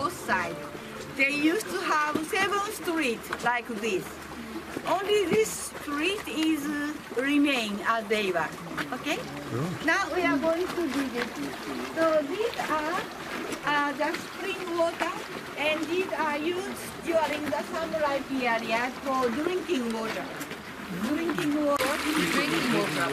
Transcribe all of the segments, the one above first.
both sides. They used to have 7 streets like this. Only this street is remain as they were. Okay? Now we are going to visit. So these are the spring water, and these are used during the samurai period for drinking water. Drinking water. Drinking water.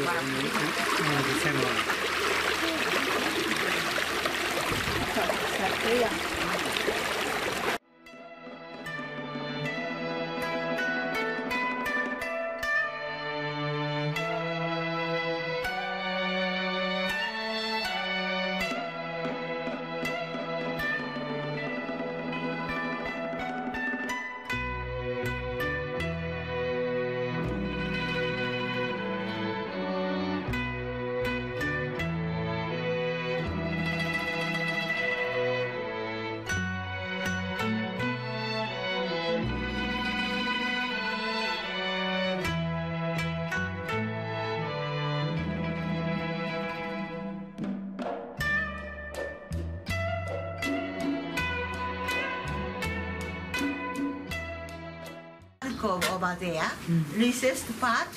Over there, recessed part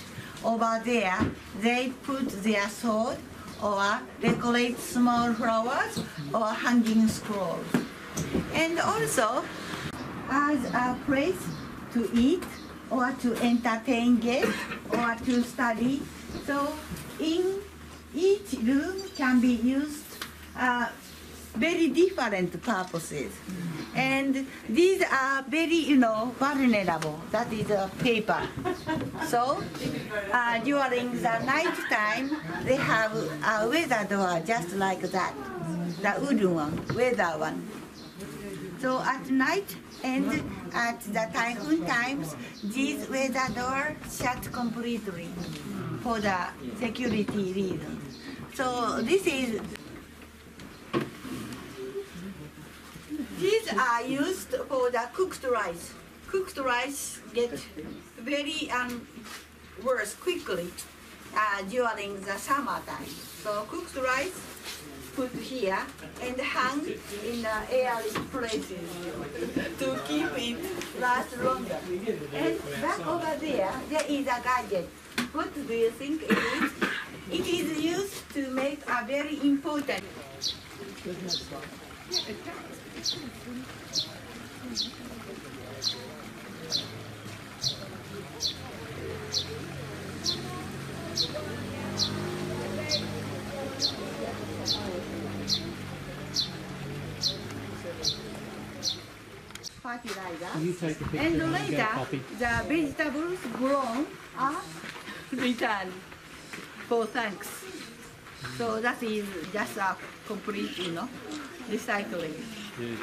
over there, they put their sword or decorate small flowers or hanging scrolls. And also, as a place to eat or to entertain guests or to study, so in each room can be used very different purposes. And these are very, vulnerable. That is a paper. So during the night time, they have a weather door just like that, the wooden one, weather one. So at night and at the typhoon times, these weather doors shut completely for the security reasons. So these are used for the cooked rice. Cooked rice get very worse quickly during the summertime. So cooked rice put here and hang in the airy places to keep it last longer. And back over there is a gadget. What do you think it is? It is used to make a very important. Fertilizer. And later, the vegetables grown are returned for thanks. So that is just a complete, recycling. Yes.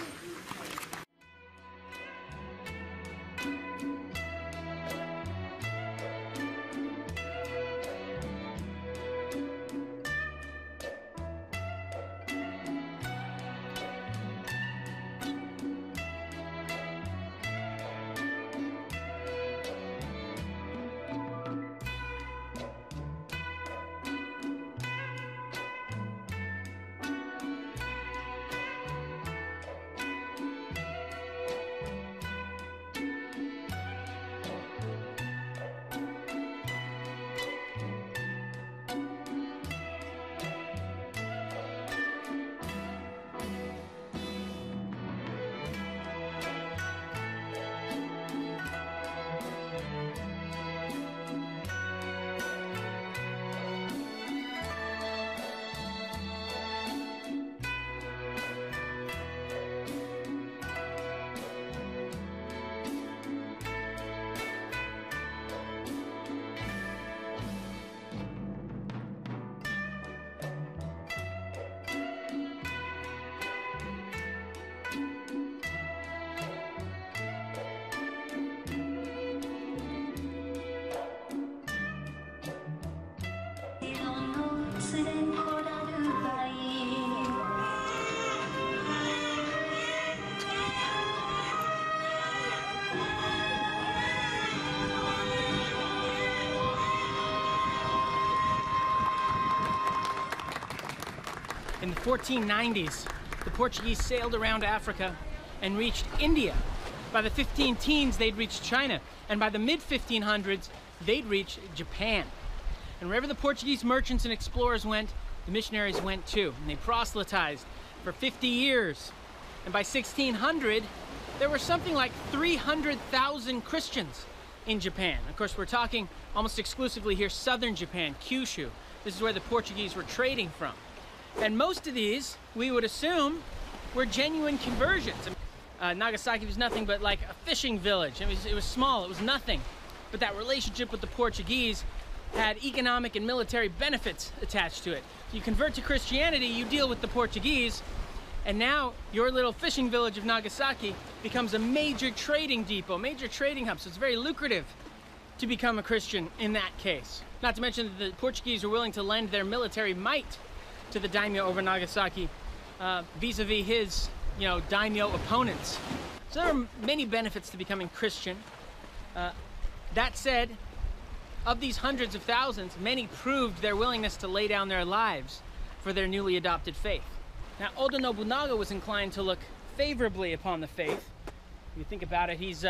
In the 1490s, the Portuguese sailed around Africa and reached India. By the 15 teens, they'd reached China. And by the mid-1500s, they'd reach Japan. And wherever the Portuguese merchants and explorers went, the missionaries went too. And they proselytized for 50 years. And by 1600, there were something like 300,000 Christians in Japan. Of course, we're talking almost exclusively here southern Japan, Kyushu. This is where the Portuguese were trading from. And most of these, we would assume, were genuine conversions. Nagasaki was nothing but like a fishing village. It was small, it was nothing. But that relationship with the Portuguese had economic and military benefits attached to it. So you convert to Christianity, you deal with the Portuguese, and now your little fishing village of Nagasaki becomes a major trading depot, major trading hub. So it's very lucrative to become a Christian in that case. Not to mention that the Portuguese were willing to lend their military might to the daimyo over Nagasaki vis-a-vis his, daimyo opponents. So there are many benefits to becoming Christian. That said, of these hundreds of thousands, many proved their willingness to lay down their lives for their newly adopted faith. Now, Oda Nobunaga was inclined to look favorably upon the faith. If you think about it, he's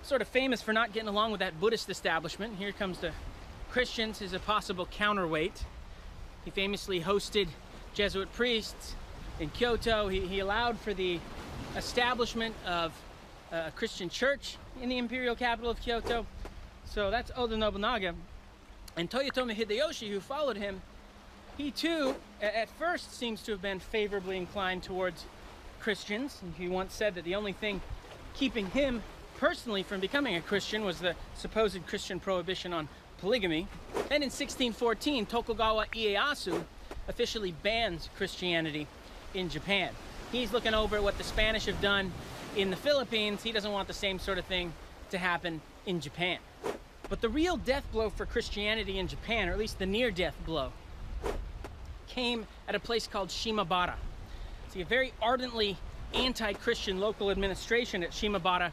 sort of famous for not getting along with that Buddhist establishment. Here comes the Christians as a possible counterweight. He famously hosted Jesuit priests in Kyoto. He allowed for the establishment of a Christian church in the imperial capital of Kyoto. So that's Oda Nobunaga. And Toyotomi Hideyoshi, who followed him, he too, at first, seems to have been favorably inclined towards Christians. He once said that the only thing keeping him personally from becoming a Christian was the supposed Christian prohibition on polygamy. Then in 1614, Tokugawa Ieyasu officially bans Christianity in Japan. He's looking over what the Spanish have done in the Philippines. He doesn't want the same sort of thing to happen in Japan. But the real death blow for Christianity in Japan, or at least the near-death blow, came at a place called Shimabara. See, a very ardently anti-Christian local administration at Shimabara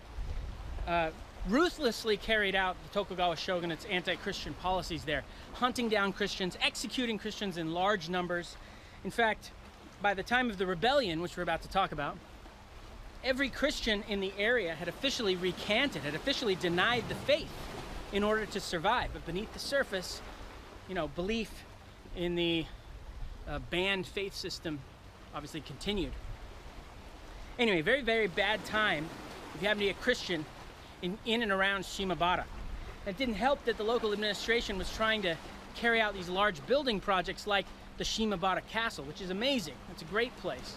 ruthlessly carried out the Tokugawa shogunate's anti-Christian policies there, hunting down Christians, executing Christians in large numbers. In fact, by the time of the rebellion, which we're about to talk about, every Christian in the area had officially recanted, had officially denied the faith in order to survive. But beneath the surface, belief in the banned faith system obviously continued. Anyway, very, very bad time if you happen to be a Christian in and around Shimabara. It didn't help that the local administration was trying to carry out these large building projects like the Shimabara Castle, which is amazing. It's a great place.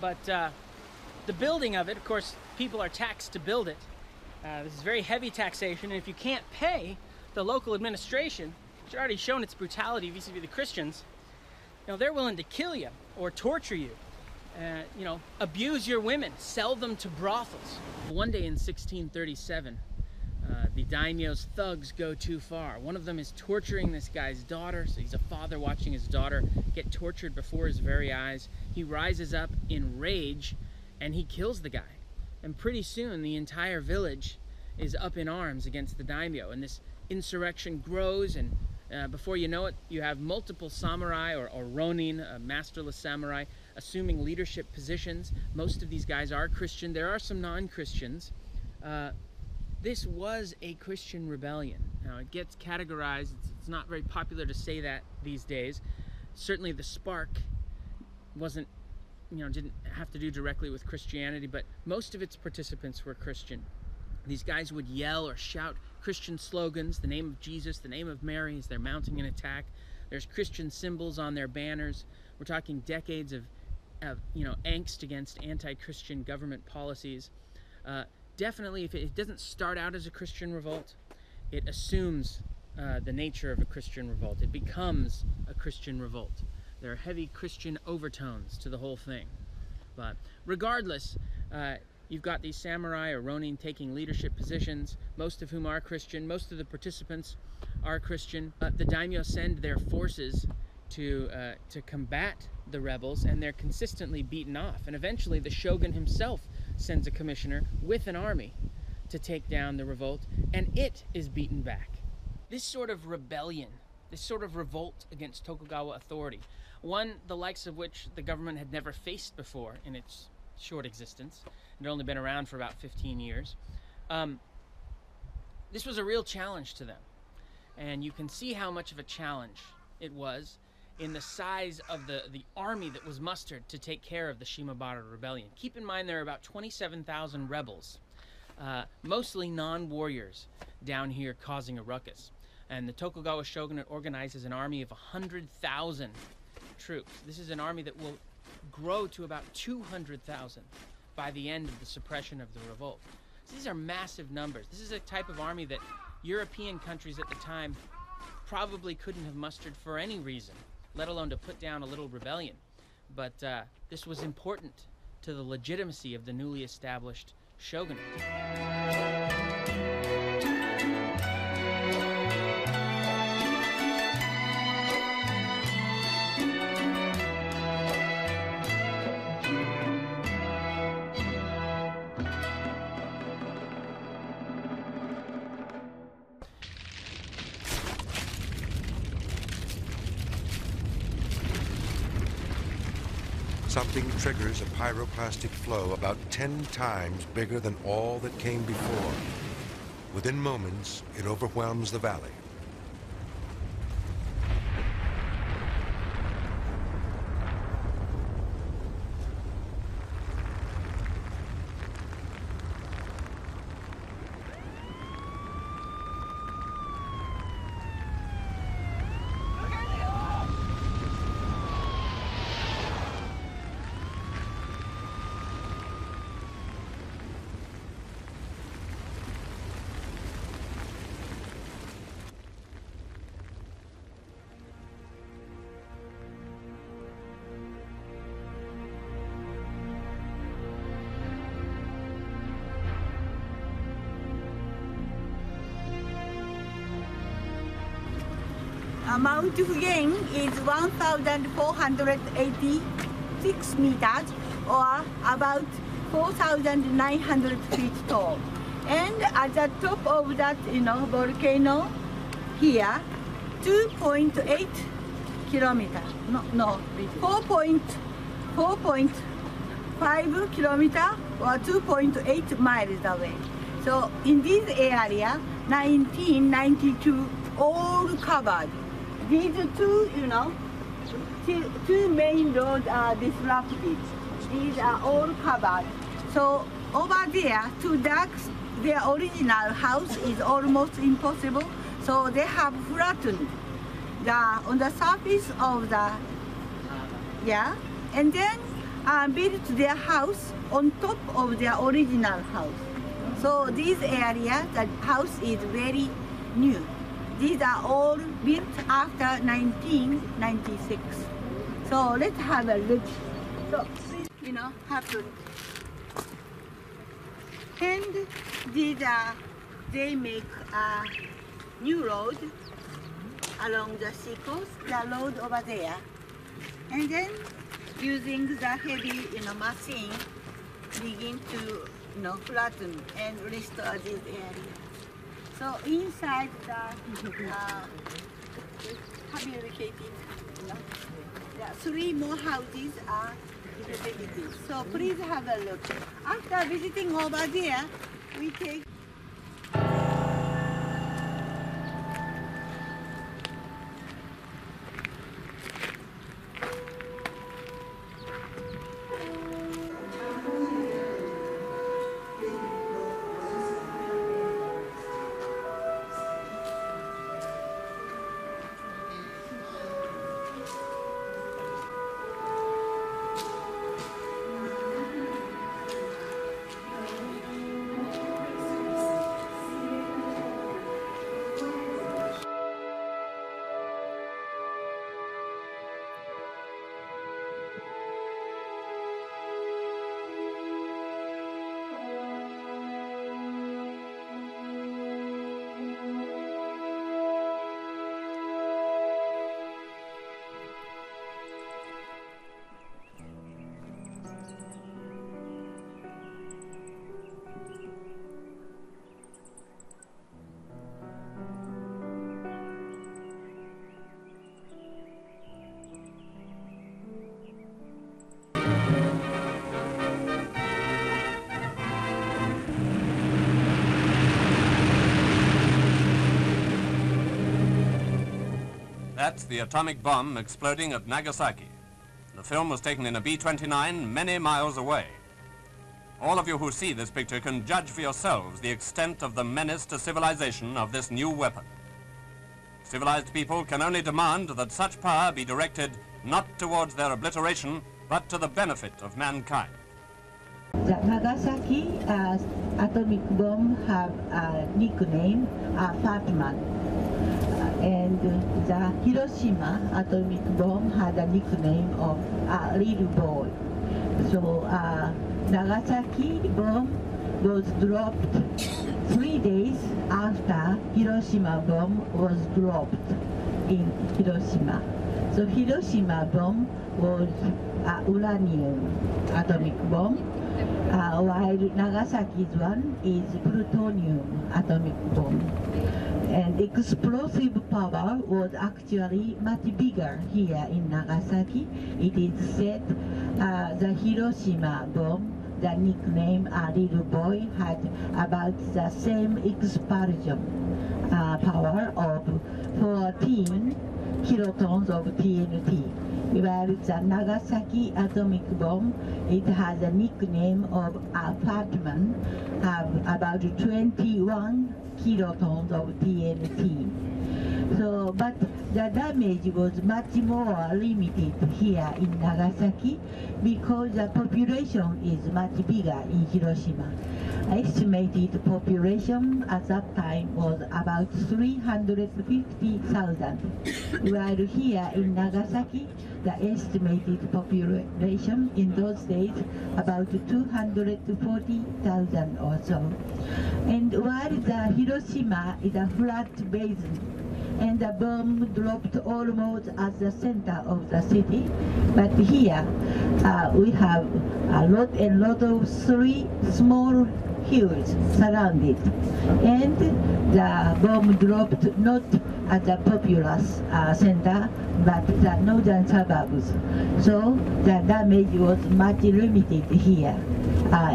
But the building of it, of course, people are taxed to build it. This is very heavy taxation, and if you can't pay, the local administration, which has already shown its brutality vis-a-vis the Christians, they're willing to kill you or torture you, abuse your women, sell them to brothels. One day in 1637, the daimyo's thugs go too far. One of them is torturing this guy's daughter. So he's a father watching his daughter get tortured before his very eyes. He rises up in rage and he kills the guy. And pretty soon the entire village is up in arms against the daimyo. And this insurrection grows, and before you know it, you have multiple samurai or ronin, masterless samurai, assuming leadership positions. Most of these guys are Christian. There are some non-Christians. This was a Christian rebellion. Now, it gets categorized. It's not very popular to say that these days. Certainly the spark wasn't, didn't have to do directly with Christianity, but most of its participants were Christian. These guys would yell or shout Christian slogans, the name of Jesus, the name of Mary, as they're mounting an attack. There's Christian symbols on their banners. We're talking decades of angst against anti-Christian government policies. Definitely, if it doesn't start out as a Christian revolt, it assumes the nature of a Christian revolt. It becomes a Christian revolt. There are heavy Christian overtones to the whole thing. But regardless, you've got these samurai or ronin taking leadership positions, most of whom are Christian. Most of the participants are Christian. The daimyo send their forces to combat the rebels, and they're consistently beaten off. And eventually the shogun himself sends a commissioner with an army to take down the revolt, and it is beaten back. This sort of rebellion, this sort of revolt against Tokugawa authority, one the likes of which the government had never faced before in its short existence. It had only been around for about 15 years. This was a real challenge to them. And you can see how much of a challenge it was in the size of the army that was mustered to take care of the Shimabara rebellion. Keep in mind there are about 27,000 rebels, mostly non-warriors, down here causing a ruckus. And the Tokugawa shogunate organizes an army of 100,000 troops. This is an army that will grow to about 200,000 by the end of the suppression of the revolt. So these are massive numbers. This is a type of army that European countries at the time probably couldn't have mustered for any reason, let alone to put down a little rebellion. But this was important to the legitimacy of the newly established shogunate. Something triggers a pyroclastic flow about 10 times bigger than all that came before. Within moments, it overwhelms the valley. Mount Fugain is 1,486 meters, or about 4,900 feet tall. And at the top of that, volcano here, 2.8 kilometers. No, 4.5 kilometers or 2.8 miles away. So in this area, 1992, all covered. These two, two main roads are disrupted. These are all covered. So over there, to dug their original house is almost impossible. So they have flattened on the surface of the, and then built their house on top of their original house. So this area, the house is very new. These are all built after 1996. So let's have a look. So, happened. And they make a new road along the seacoast, the road over there. And then using the heavy, machine, begin to, flatten and restore this area. So inside the fabricated, three more houses are visited. So please have a look. After visiting over there, we take. That's the atomic bomb exploding at Nagasaki. The film was taken in a B-29 many miles away. All of you who see this picture can judge for yourselves the extent of the menace to civilization of this new weapon. Civilized people can only demand that such power be directed not towards their obliteration, but to the benefit of mankind. The Nagasaki atomic bomb have a nickname, Fatman. And the Hiroshima atomic bomb had a nickname of Little Boy. So Nagasaki bomb was dropped 3 days after Hiroshima bomb was dropped in Hiroshima. So Hiroshima bomb was uranium atomic bomb, while Nagasaki's one is plutonium atomic bomb. And explosive power was actually much bigger here in Nagasaki. It is said the Hiroshima bomb, the nickname Little Boy, had about the same explosion power of 14 kilotons of TNT. While the Nagasaki atomic bomb, it has a nickname of Fatman, have about 21 kilotons of TNT. So, but the damage was much more limited here in Nagasaki because the population is much bigger in Hiroshima. Estimated population at that time was about 350,000, while here in Nagasaki, the estimated population in those days about 240,000 or so. And while the Hiroshima is a flat basin, and the bomb dropped almost at the center of the city, but here we have a lot of 3 small hills surrounded, and the bomb dropped not at the populous center, but the northern suburbs. So the damage was much limited here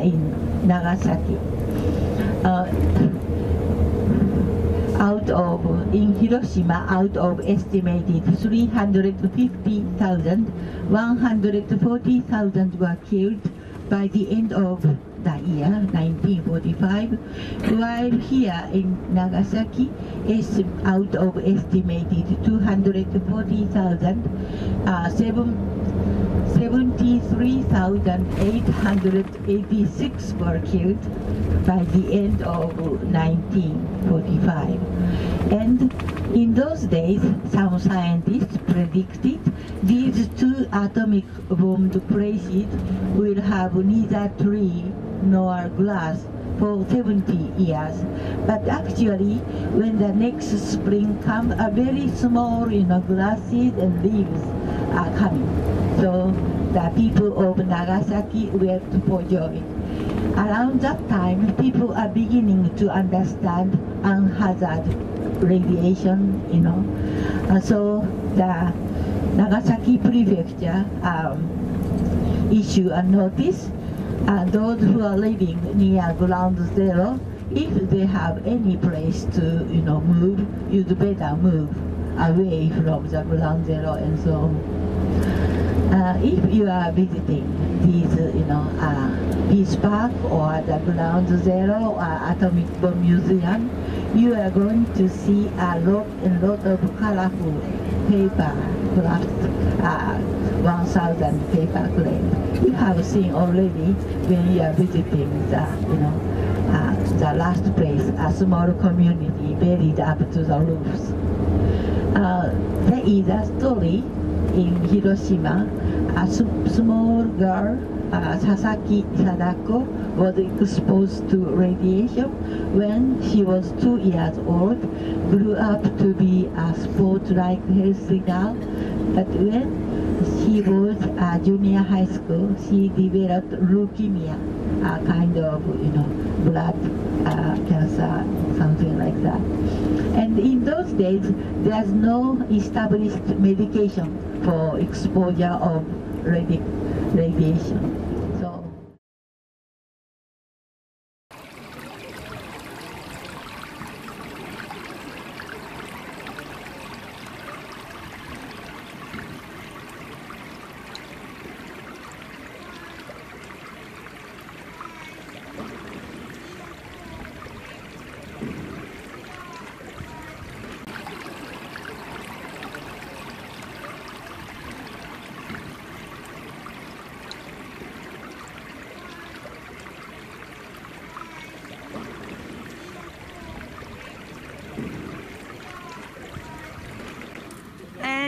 in Nagasaki. In Hiroshima, out of estimated 350,000, 140,000 were killed by the end of the year 1945, while here in Nagasaki, out of estimated 240,000, 73,886 were killed by the end of 1945. And in those days, some scientists predicted these 2 atomic bombed places will have neither tree nor grass for 70 years. But actually, when the next spring comes, a very small, grasses and leaves are coming. So the people of Nagasaki wept for joy. Around that time, people are beginning to understand unhazard radiation, So the Nagasaki prefecture issue a notice. Those who are living near ground zero, if they have any place to, move, you'd better move away from the ground zero and so on. If you are visiting these, Peace Park or the Ground Zero or Atomic Bomb Museum, you are going to see a lot of colorful paper crafts, 1,000 paper cranes. You have seen already when you are visiting the last place, a small community buried up to the roofs. There is a story in Hiroshima. A small girl, Sasaki Sadako, was exposed to radiation when she was 2 years old, grew up to be a sport-like healthy girl, but when she was a junior high school, she developed leukemia, a kind of, blood cancer, something like that. And in those days, there's no established medication for exposure of radiation. So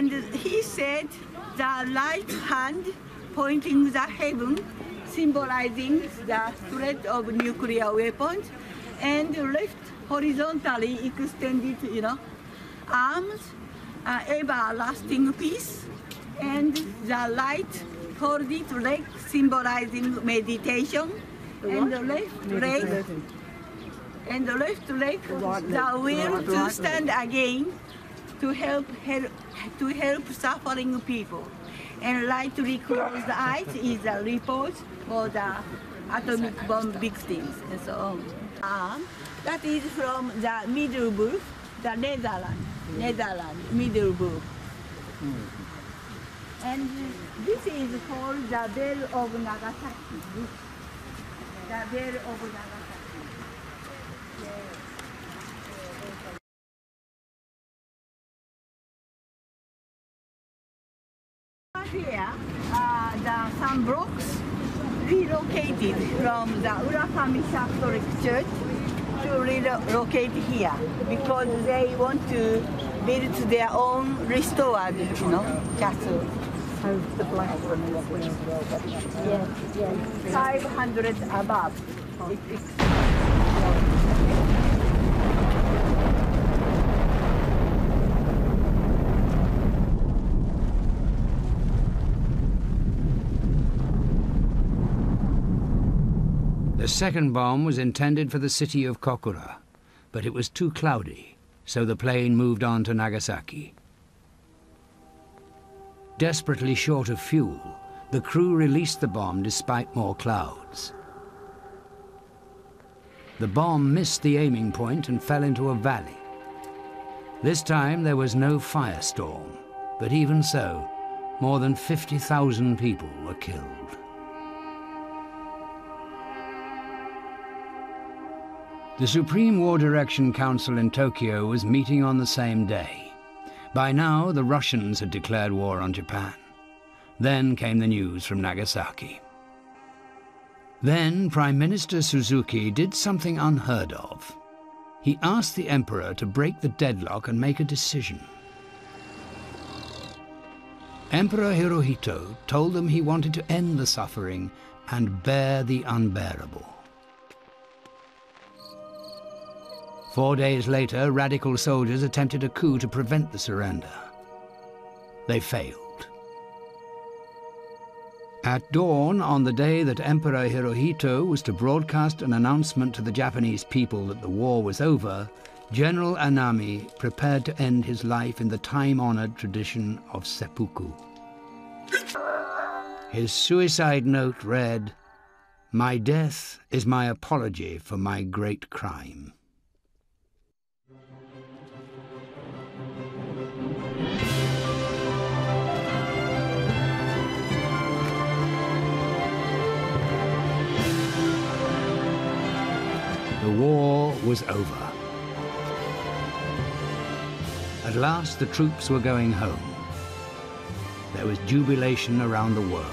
And he said the right hand pointing the heaven, symbolizing the threat of nuclear weapons, and left horizontally extended, arms, everlasting peace, and the right folded leg symbolizing meditation, and the left leg, the will to stand again to help suffering people. And lightly closed eyes is a repose for the atomic bomb victims and so on. That is from the Middelburg, the Netherlands, Middelburg. And this is called the Bell of Nagasaki. The Bell of Nagasaki. Here, some blocks relocated from the Urafami Catholic Church to relocate here because they want to build their own restored, castle. The black one. Yes. 500 above. The second bomb was intended for the city of Kokura, but it was too cloudy, so the plane moved on to Nagasaki. Desperately short of fuel, the crew released the bomb despite more clouds. The bomb missed the aiming point and fell into a valley. This time there was no firestorm, but even so, more than 50,000 people were killed. The Supreme War Direction Council in Tokyo was meeting on the same day. By now, the Russians had declared war on Japan. Then came the news from Nagasaki. Then Prime Minister Suzuki did something unheard of. He asked the Emperor to break the deadlock and make a decision. Emperor Hirohito told them he wanted to end the suffering and bear the unbearable. 4 days later, radical soldiers attempted a coup to prevent the surrender. They failed. At dawn, on the day that Emperor Hirohito was to broadcast an announcement to the Japanese people that the war was over, General Anami prepared to end his life in the time-honored tradition of seppuku. His suicide note read, "My death is my apology for my great crime." The war was over. At last the troops were going home. There was jubilation around the world.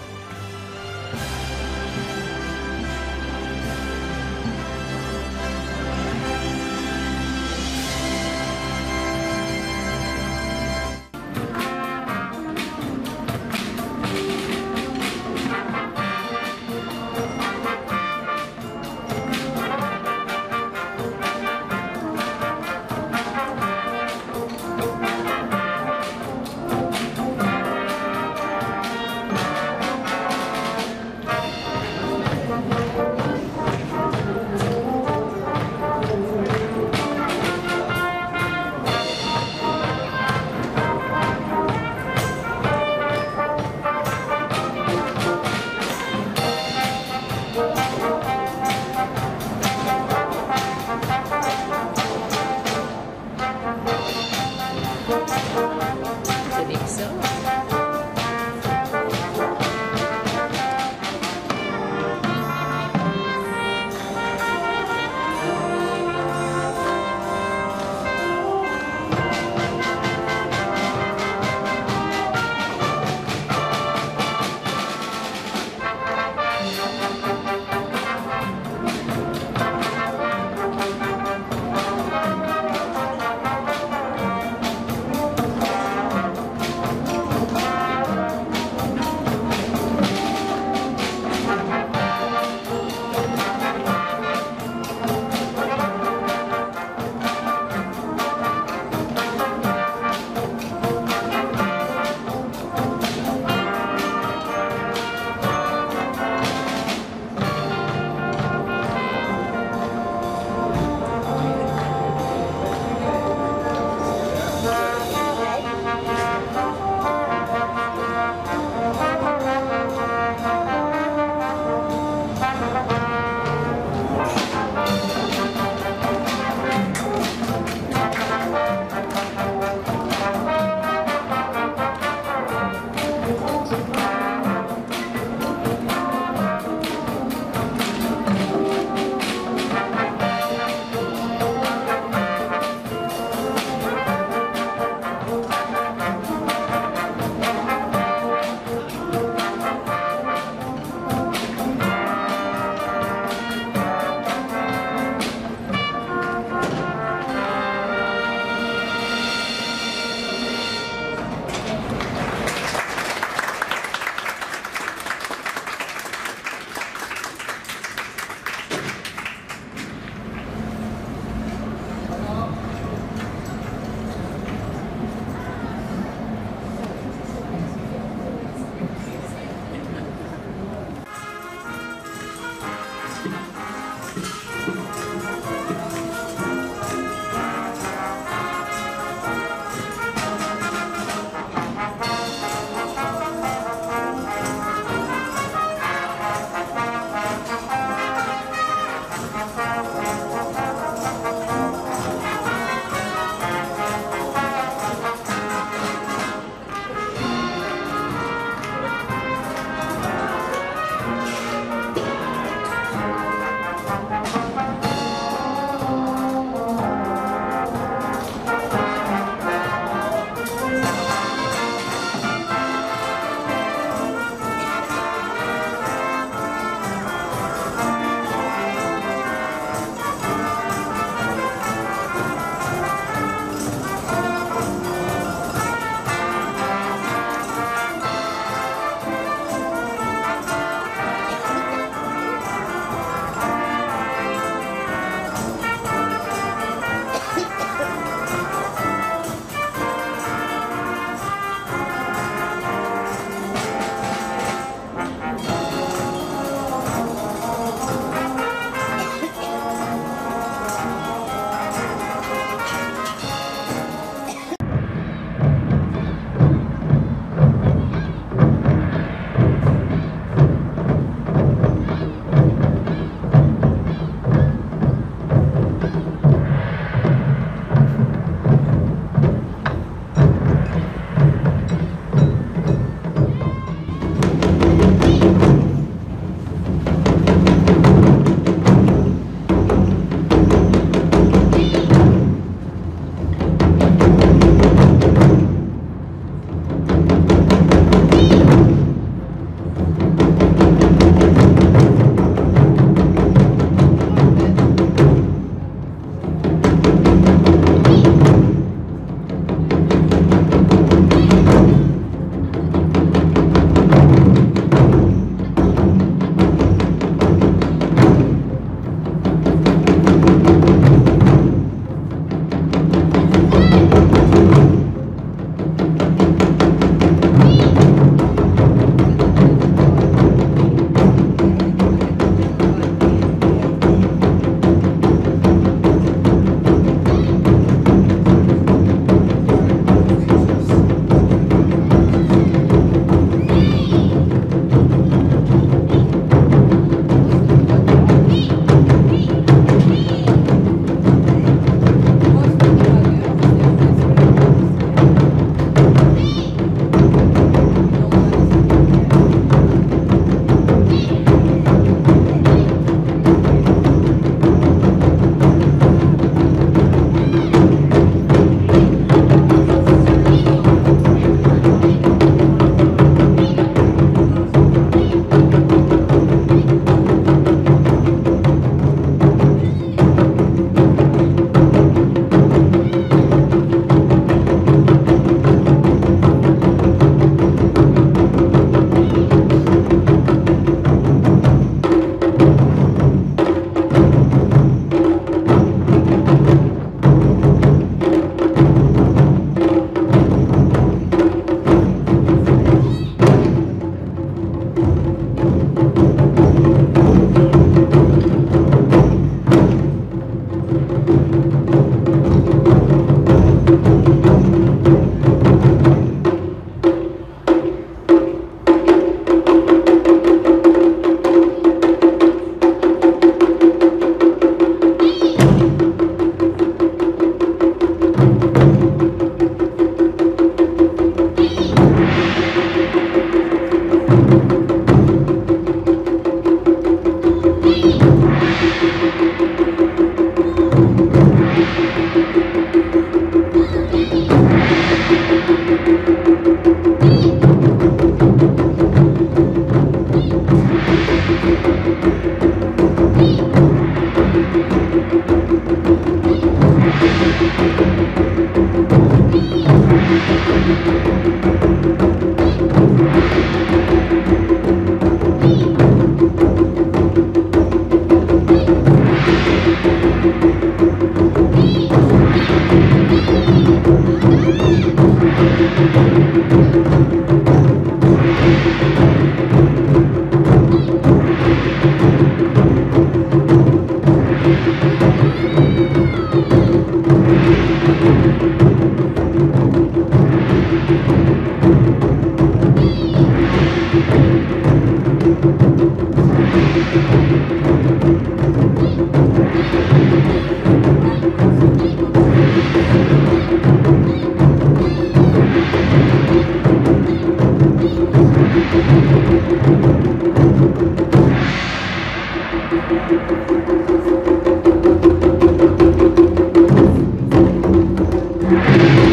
Thank you.